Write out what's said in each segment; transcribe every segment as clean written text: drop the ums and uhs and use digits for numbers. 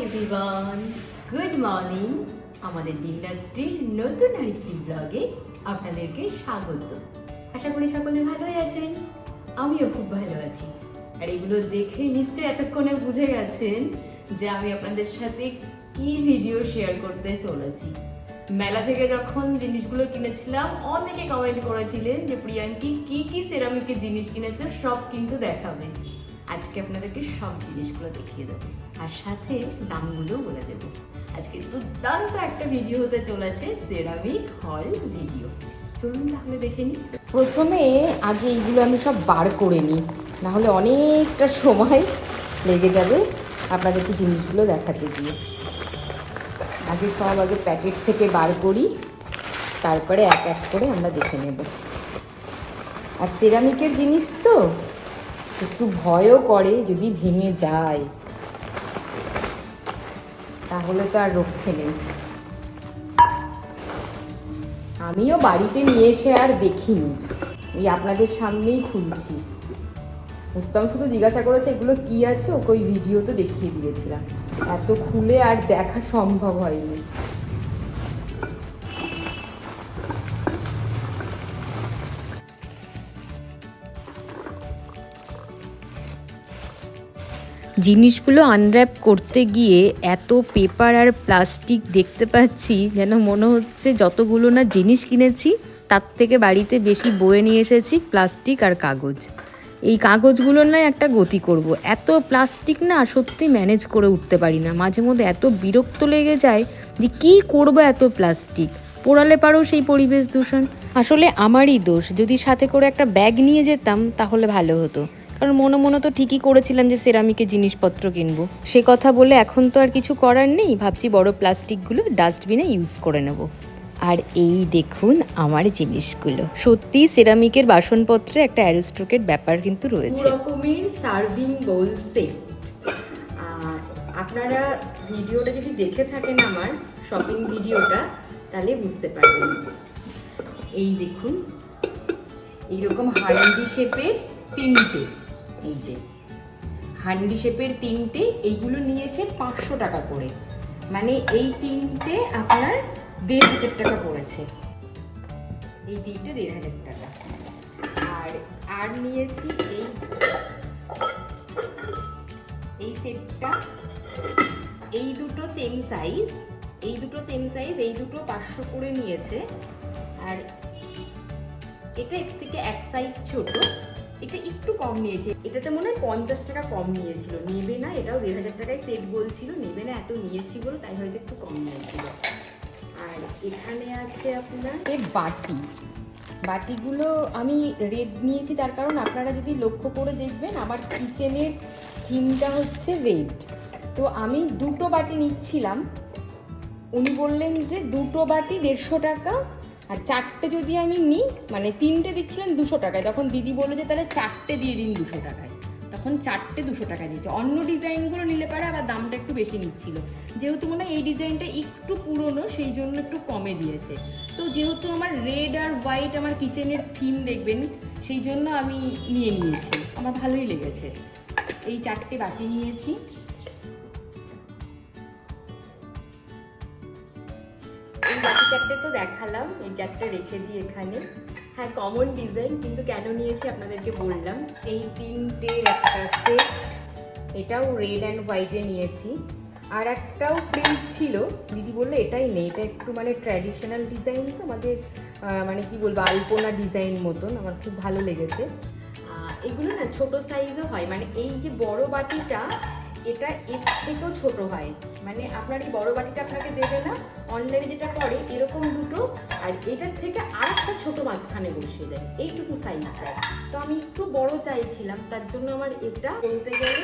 Everyone, good morning. আমাদের দিনরাত্রির নতুন আরেকটি ব্লগে আপনাদেরকে স্বাগত। আশা করি সকলে ভালোই আছেন, আমিও খুব ভালো আছি। আর এগুলো দেখে নিশ্চয়ই এতক্ষণে বুঝে গেছেন যে আমি আপনাদের সাথে কি ভিডিও শেয়ার করতে চলেছি। মেলা থেকে যখন জিনিসগুলো কিনেছিলাম, অনেকে কমেন্ট করেছিলেন যে প্রিয়াঙ্কি কি কি সেরামিকের জিনিস কিনেছো, সব কিন্তু দেখাবে। আজকে আপনাদেরকে সব জিনিসগুলো দেখিয়ে দেবো, আর সাথে দামগুলো বলে দেবো। আজকে দুর্দান্ত একটা ভিডিও হতে চলেছে, সেরামিক হল ভিডিও। চলুন তাহলে দেখে নিই। প্রথমে আগে এইগুলো আমি সব বার করে নিই, নাহলে অনেকটা সময় লেগে যাবে আপনাদেরকে জিনিসগুলো দেখাতে গিয়ে। আগে প্যাকেট থেকে বার করি, তারপরে এক এক করে আমরা দেখে নেব। আর সেরামিকের জিনিস তো একটু ভয়ও করে, যদি ভেঙে যায় তাহলে তো আর রক্ষে নেই। আমিও বাড়িতে নিয়ে এসে আর দেখিনি, এই আপনাদের সামনেই খুলছি। উত্তম শুধু জিজ্ঞাসা করেছে এগুলো কি আছে, ওকে ওই ভিডিও তো দেখিয়ে দিয়েছিলাম। এত খুলে আর দেখা সম্ভব হয়নি। জিনিসগুলো আনর্যাপ করতে গিয়ে এত পেপার আর প্লাস্টিক দেখতে পাচ্ছি, যেন মনে হচ্ছে যতগুলো না জিনিস কিনেছি তার থেকে বাড়িতে বেশি বয়ে নিয়ে এসেছি প্লাস্টিক আর কাগজ। এই কাগজগুলোর নয় একটা গতি করব, এত প্লাস্টিক না সত্যি ম্যানেজ করে উঠতে পারি না। মাঝে মধ্যে এত বিরক্ত লেগে যায় যে কী করবো এত প্লাস্টিক, পোড়ালে পারো সেই পরিবেশ দূষণ। আসলে আমারই দোষ, যদি সাথে করে একটা ব্যাগ নিয়ে যেতাম তাহলে ভালো হতো। কারণ মনে মনে তো ঠিকই করেছিলাম যে সেরামিকের জিনিসপত্র কিনবো, সে কথা বলে এখন তো আর কিছু করার নেই। ভাবছি বড় প্লাস্টিকগুলো ডাস্টবিনে ইউজ করে নেব। আর এই দেখুন আমার জিনিসগুলো, সত্যি সেরামিকের বাসনপত্রে একটা অ্যারোস্ট্রোকের ব্যাপার কিন্তু রয়েছে। রকমের সার্ভিং বোল সেট। আপনারা ভিডিওটা যদি দেখে থাকেন, আমার শপিং ভিডিওটা, তাহলে বুঝতে পারবেন। এই দেখুন, এইরকম হান্ডি শেপের তিনটে, এই যে হান্ডি শেপের তিনটে, এইগুলো নিয়েছে 500 টাকা করে। মানে এই তিনটে আপনার 1500 টাকা পড়েছে, এই তিনটে 1500 টাকা। আর নিয়েছি এই সেটটা, এই দুটো সেম সাইজ, এই দুটো 500 করে নিয়েছে। আর এটা এর থেকে এক সাইজ ছোট, এটা একটু কম নিয়েছে। এটাতে মনে হয় 50 টাকা কম নিয়েছিল। নেবে না, এটাও 1500 টাকায় সেট বলছিল, নেবে না, এত নিয়েছি বলে তাই হয়তো একটু কম নিয়েছিল। আর এখানে আছে আপনার এই বাটিগুলো আমি রেড নিয়েছি, তার কারণ আপনারা যদি লক্ষ্য করে দেখবেন আমার কিচেনের থিমটা হচ্ছে রেড। তো আমি দুটো বাটি নিচ্ছিলাম, উনি বললেন যে দুটো বাটি 150 টাকা, আর চারটে যদি আমি নিই, মানে তিনটে দিচ্ছিলেন 200 টাকায়। তখন দিদি বললো যে তাহলে চারটে দিয়ে দিন 200 টাকায়। তখন চারটে 200 টাকা দিয়েছে। অন্য ডিজাইনগুলো নিলে পারে আবার দামটা একটু বেশি নিচ্ছিল। যেহেতু মনে হয় এই ডিজাইনটা একটু পুরনো, সেই জন্য একটু কমে দিয়েছে। তো যেহেতু আমার রেড আর হোয়াইট আমার কিচেনের থিম দেখবেন, সেই জন্য আমি নিয়ে নিয়েছি, আমার ভালোই লেগেছে। এই চারটে বাটি নিয়েছি। এই বাকি চারটে তো দেখালাম, এই চারটে রেখে দিই এখানে। হ্যাঁ, কমন ডিজাইন, কিন্তু কেন নিয়েছি আপনাদেরকে বললাম। এই তিনটে একটা সেট, এটাও রেড অ্যান্ড হোয়াইটে নিয়েছি। আর একটাও প্রিন্ট ছিল, দিদি বললো এটাই নেই, এটা একটু মানে ট্র্যাডিশনাল ডিজাইন তো আমাদের, মানে কি বলবো, আলপনা ডিজাইন মতন, আমার খুব ভালো লেগেছে। এগুলো না ছোট সাইজও হয়, মানে এই যে বড় বাটিটা, এটা এর থেকেও ছোট হয়। মানে আপনার এই বড় বাটিটা আপনাকে দেবে না, অনলাইনে যেটা করে এরকম দুটো, আর এটার থেকে আর একটা ছোট মাঝখানে বসিয়ে দেয়, এইটুকু সাইজ দেয়। তো আমি একটু বড় চাইছিলাম, তার জন্য আমার এটা বলতে গেলে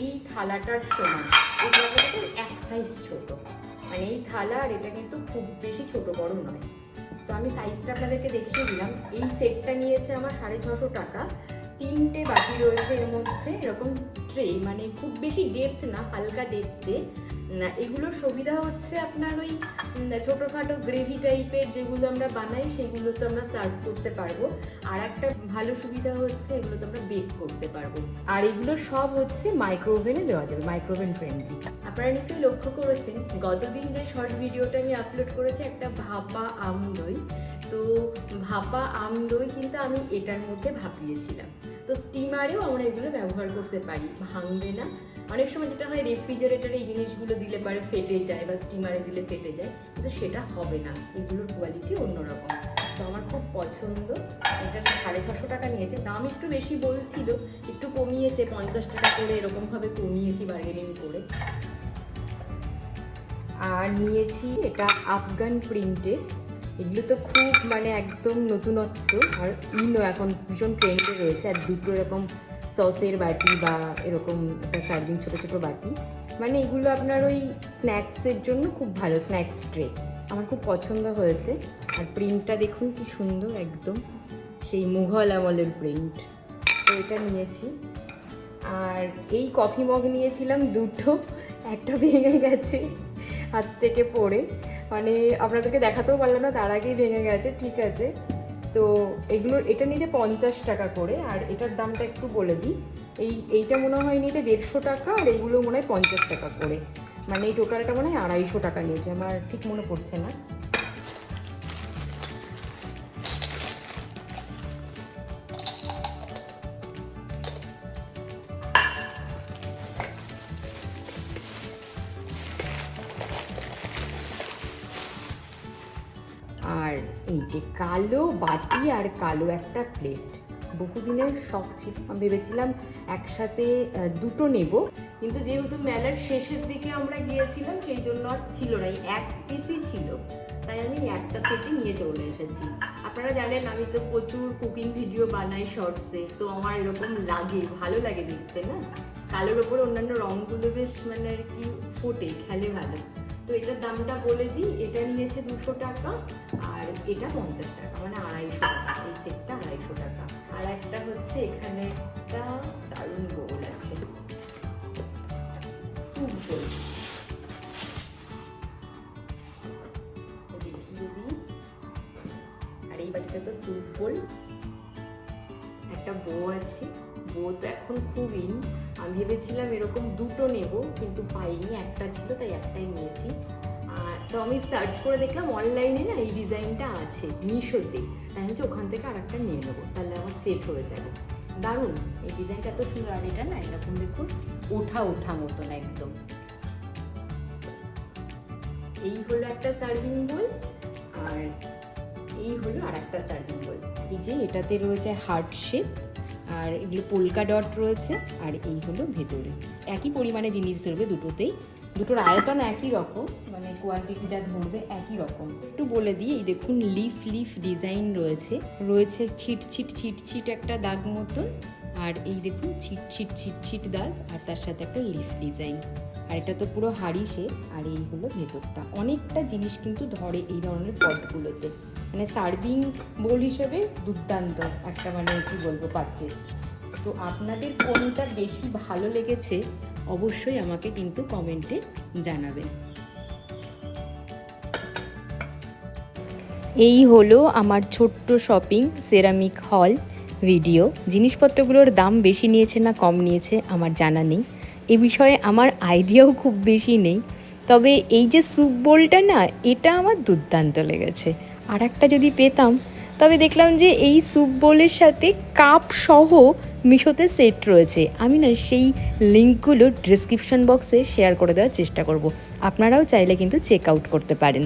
এই থালাটার সমান, এই থালাটা এক সাইজ ছোট। মানে এই থালা আর এটা কিন্তু খুব বেশি ছোট বড় নয়। তো আমি সাইজটা আপনাদেরকে দেখিয়ে দিলাম। এই সেটটা নিয়েছে আমার 650 টাকা। তিনটে বাটি রয়েছে এর মধ্যে, এরকম ট্রে, মানে খুব বেশি ডেপথ না, হালকা ডেপথে, এগুলোর সুবিধা হচ্ছে আপনার ওই ছোটোখাটো গ্রেভি টাইপের যেগুলো আমরা বানাই সেগুলো তো আমরা সার্ভ করতে পারবো। আর একটা ভালো সুবিধা হচ্ছে এগুলো তো আমরা বেক করতে পারবো। আর এগুলো সব হচ্ছে মাইক্রোওভেনে দেওয়া যাবে, মাইক্রোওভেন ফ্রেন্ডলি। আপনারা নিশ্চয়ই লক্ষ্য করেছেন গতদিন যে শর্ট ভিডিওটা আমি আপলোড করেছি একটা ভাপা আম দই, তো ভাপা আম দই কিন্তু আমি এটার মধ্যে ভাপিয়েছিলাম। তো স্টিমারেও আমরা এগুলো ব্যবহার করতে পারি, ভাঙবে না। অনেক সময় যেটা হয় রেফ্রিজারেটারে এই জিনিসগুলো দিলে পারে ফেটে যায় বা স্টিমারে দিলে ফেটে যায়, কিন্তু সেটা হবে না, এগুলোর কোয়ালিটি অন্যরকম। তো আমার খুব পছন্দ। এটা 650 টাকা নিয়েছে, দাম একটু বেশি বলছিল, একটু কমিয়েছে 50 টাকা করে, এরকমভাবে কমিয়েছি বার্গেনিং করে। আর নিয়েছি এটা আফগান প্রিন্টের, এগুলো তো খুব মানে একদম নতুনত্ব, আর ইনো এখন ভীষণ ট্রেন্ডে রয়েছে। আর দুটো এরকম সসের বাটি বা এরকম একটা সার্ভিং ছোটো ছোটো বাটি, মানে এগুলো আপনার ওই স্ন্যাক্সের জন্য খুব ভালো, স্ন্যাক্স ট্রে। আমার খুব পছন্দ হয়েছে। আর প্রিন্টটা দেখুন কি সুন্দর, একদম সেই মুঘল আমলের প্রিন্ট। তো এটা নিয়েছি। আর এই কফি মগ নিয়েছিলাম দুটো, একটা ভেঙে গেছে হাত থেকে পড়ে, মানে আপনাদেরকে দেখাতেও পারলাম না, তার আগেই ভেঙে গেছে। ঠিক আছে, তো এটা নিয়েছে 50 টাকা করে। আর এটার দামটা একটু বলে দিই, এইটা মনে হয় নিয়েছে 150 টাকা, আর এইগুলো মনে হয় 50 টাকা করে, মানে এই টোটালটা মনে হয় 250 টাকা নিয়েছে, আমার ঠিক মনে পড়ছে না। আর এই যে কালো বাটি আর কালো একটা প্লেট, বহুদিনের শখ ছিল, আমি ভেবেছিলাম একসাথে দুটো নেব, কিন্তু যেহেতু মেলার শেষের দিকে আমরা গিয়েছিলাম সেই জন্য আর ছিল না, এই এক পিসই ছিল, তাই আমি একটা সেটই নিয়ে চলে এসেছি। আপনারা জানেন আমি তো প্রচুর কুকিং ভিডিও বানাই শর্টসে, তো আমার এরকম লাগে, ভালো লাগে দেখতে না, কালোর ওপরে অন্যান্য রঙগুলো বেশ মানে আর কি ফোটে, খেলে ভালো। তো এটার দামটা বলে দিই, এটা নিয়েছে 200 টাকা আর এটা 50 টাকা, মানে 250 টাকা, এই সেটটা 250 টাকা। আর একটা হচ্ছে এখানে একটা দারুণ বোল আছে, স্যুপ বোল, দেখিয়ে দিই। আর এই বাড়িটা তো স্যুপ বোল, একটা বো আছে, বো তো এখন খুব ইন। আমি ভেবেছিলাম এরকম দুটো নেব, কিন্তু পাইনি, একটা ছিল তাই একটাই নিয়েছি। তো আমি সার্চ করে দেখলাম অনলাইনে না এই ডিজাইনটা আছে মিশোতে, তাই হচ্ছে ওখান থেকে আর একটা নিয়ে নেবো, তাহলে আমার সেট হয়ে যাবে। দারুণ এই ডিজাইনটা, এত সুন্দর। আর এটা না এরকম দেখুন ওঠা ওঠা মতন একদম। এই হলো একটা সার্ভিং বোল, আর এই হলো আর একটা সার্ভিং বোল। এই যে এটাতে রয়েছে হার্ট শেপ, আর এগুলো পোলকা ডট রয়েছে, আর এই হলো ভেতরে একই পরিমাণে জিনিস ধরবে দুটোতেই, দুটোর আয়তন একই রকম, মানে কোয়ান্টিটিটা ধরবে একই রকম। একটু বলে দিই, এই দেখুন লিফ লিফ ডিজাইন রয়েছে, রয়েছে ছিট ছিট ছিট ছিট একটা দাগ মতন, আর এই দেখুন ছিট ছিট ছিট ছিট দাগ, আর তার সাথে একটা লিফ ডিজাইন। আর এটা তো পুরো হাড়ি শেপ, আর এই হলো ভেতরটা। অনেকটা জিনিস কিন্তু ধরে এই ধরনের পটগুলোতে, মানে সার্ভিং বোল হিসেবে দুর্দান্ত একটা, মানে কি বলবো, পারচেস। তো আপনাদের কোনটা বেশি ভালো লেগেছে অবশ্যই আমাকে কিন্তু কমেন্টে জানাবেন। এই হলো আমার ছোট্ট শপিং সেরামিক হল ভিডিও। জিনিসপত্রগুলোর দাম বেশি নিয়েছে না কম নিয়েছে আমার জানা নেই, এ বিষয়ে আমার আইডিয়াও খুব বেশি নেই। তবে এই যে স্যুপ বোলটা না, এটা আমার দুর্দান্ত লেগেছে। আর একটা যদি পেতাম, তবে দেখলাম যে এই স্যুপ বোলের সাথে কাপ সহ মিশোতে সেট রয়েছে। আমি না সেই লিঙ্কগুলো ডেসক্রিপশন বক্সে শেয়ার করে দেওয়ার চেষ্টা করব, আপনারাও চাইলে কিন্তু চেক আউট করতে পারেন।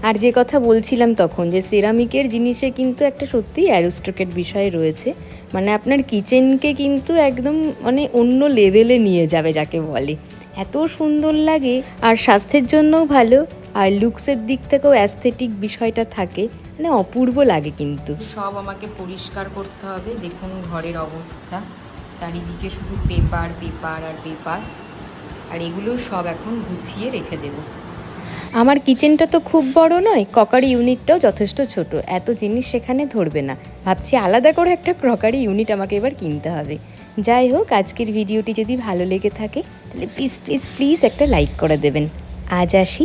আর যে কথা বলছিলাম তখন, যে সিরামিকের জিনিসে কিন্তু একটা সত্যিই অ্যারিস্টোক্রেট বিষয় রয়েছে, মানে আপনার কিচেনকে কিন্তু একদম মানে অন্য লেভেলে নিয়ে যাবে যাকে বলে। এত সুন্দর লাগে, আর স্বাস্থ্যের জন্যও ভালো, আর লুকসের দিক থেকেও অ্যাস্থেটিক বিষয়টা থাকে, মানে অপূর্ব লাগে। কিন্তু সব আমাকে পরিষ্কার করতে হবে। দেখুন ঘরের অবস্থা, চারিদিকে শুধু পেপার পেপার আর পেপার, আর এগুলো সব এখন গুছিয়ে রেখে দেবো। আমার কিচেনটা তো খুব বড় নয়, ক্রকারি ইউনিটটাও যথেষ্ট ছোট, এত জিনিস সেখানে ধরবে না। ভাবছি আলাদা করে একটা ক্রকারি ইউনিট আমাকে এবার কিনতে হবে। যাই হোক, আজকের ভিডিওটি যদি ভালো লেগে থাকে তাহলে প্লিজ প্লিজ প্লিজ একটা লাইক করে দেবেন। আজ আসি।